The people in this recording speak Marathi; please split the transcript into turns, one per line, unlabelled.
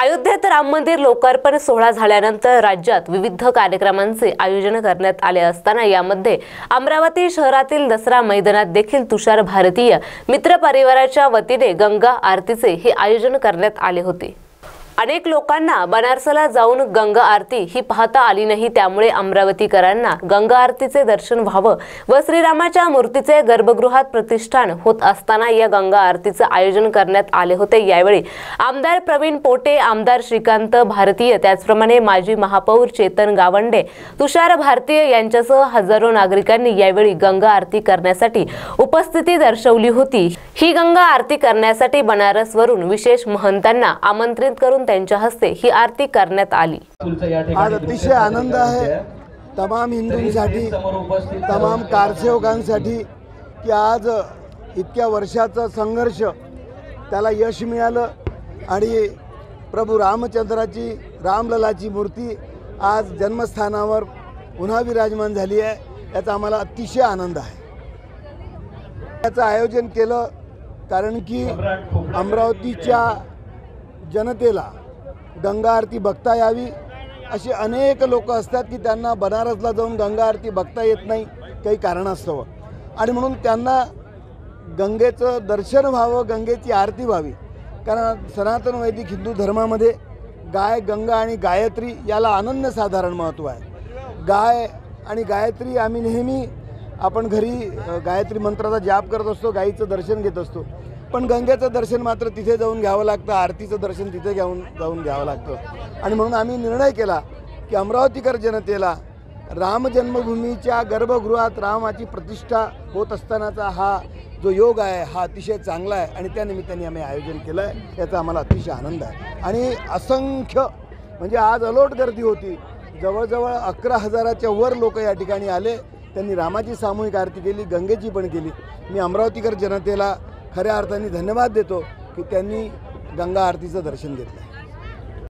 अयोध्येत राम मंदिर लोकार्पण सोहळा झाल्यानंतर राज्यात विविध कार्यक्रमांचे आयोजन करण्यात आले असताना यामध्ये अमरावती शहरातील दसरा मैदानात देखील तुषार भारतीय मित्र परिवाराच्या वतीने गंगा आरतीचे हे आयोजन करण्यात आले होते। अनेक लोकांना बनारसला जाऊन गंगा आरती ही पाहता आली नाही, त्यामुळे अमरावतीकरांना गंगा आरतीचे दर्शन व्हावं व श्रीरामाच्या मूर्तीचे गर्भगृहात प्रतिष्ठान होत असताना या गंगा आरतीचे आयोजन करण्यात आले होते। यावेळी आमदार प्रवीण पोटे, आमदार श्रीकांत भारतीय, त्याचप्रमाणे माजी महापौर चेतन गावंडे, तुषार भारतीय यांच्यासह हजारो नागरिकांनी यावेळी गंगा आरती करण्यासाठी उपस्थिती दर्शवली होती। ही गंगा आरती करण्यासाठी बनारसवरून विशेष महंतांना आमंत्रित करून त्यांच्या हस्ते ही आरती करण्यात आली।
आज अतिशय आनंद आहे तमाम हिंदूंसाठी, तमाम कारसेवकांसाठी की आज इतक्या वर्षाचा संघर्ष त्याला यश मिळालं आणि प्रभू रामचंद्राची, रामललाची मूर्ती आज जन्मस्थानावर पुन्हा विराजमान झाली आहे। याचा आम्हाला अतिशय आनंद आहे। याचं आयोजन केलं कारण की अमरावतीच्या जनतेला गंगा आरती बघता यावी। असे अनेक लोक असतात की त्यांना बनारसला जाऊन गंगा आरती बघता येत नाही काही कारणास्तव, आणि म्हणून त्यांना गंगेचं दर्शन व्हावं, गंगेची आरती व्हावी। कारण सनातन वैदिक हिंदू धर्मामध्ये गाय, गंगा आणि गायत्री याला अनन्यसाधारण महत्त्व आहे। गाय आणि गायत्री आम्ही नेहमी आपण घरी गायत्री मंत्राचा जाप करत असतो, गायीचं दर्शन घेत असतो, पण गंगेचं दर्शन मात्र तिथे जाऊन घ्यावं लागतं, आरतीचं दर्शन तिथे जाऊन घ्यावं लागतं। आणि म्हणून आम्ही निर्णय केला की अमरावतीकर जनतेला राम जन्मभूमीच्या गर्भगृहात रामाची प्रतिष्ठा होत असतानाचा हा जो योग आहे हा अतिशय चांगला आहे आणि त्या निमित्ताने आम्ही आयोजन केलं आहे। याचा आम्हाला अतिशय आनंद आहे। आणि असंख्य म्हणजे आज अलोट गर्दी होती, जवळजवळ 11,000च्या वर लोक या ठिकाणी आले। त्यांनी रामाची सामूहिक आरती केली, गंगेची पण केली। मी अमरावतीकर जनतेला खऱ्या अर्थाने धन्यवाद देतो की त्यांनी गंगा आरतीचं दर्शन घेतलं।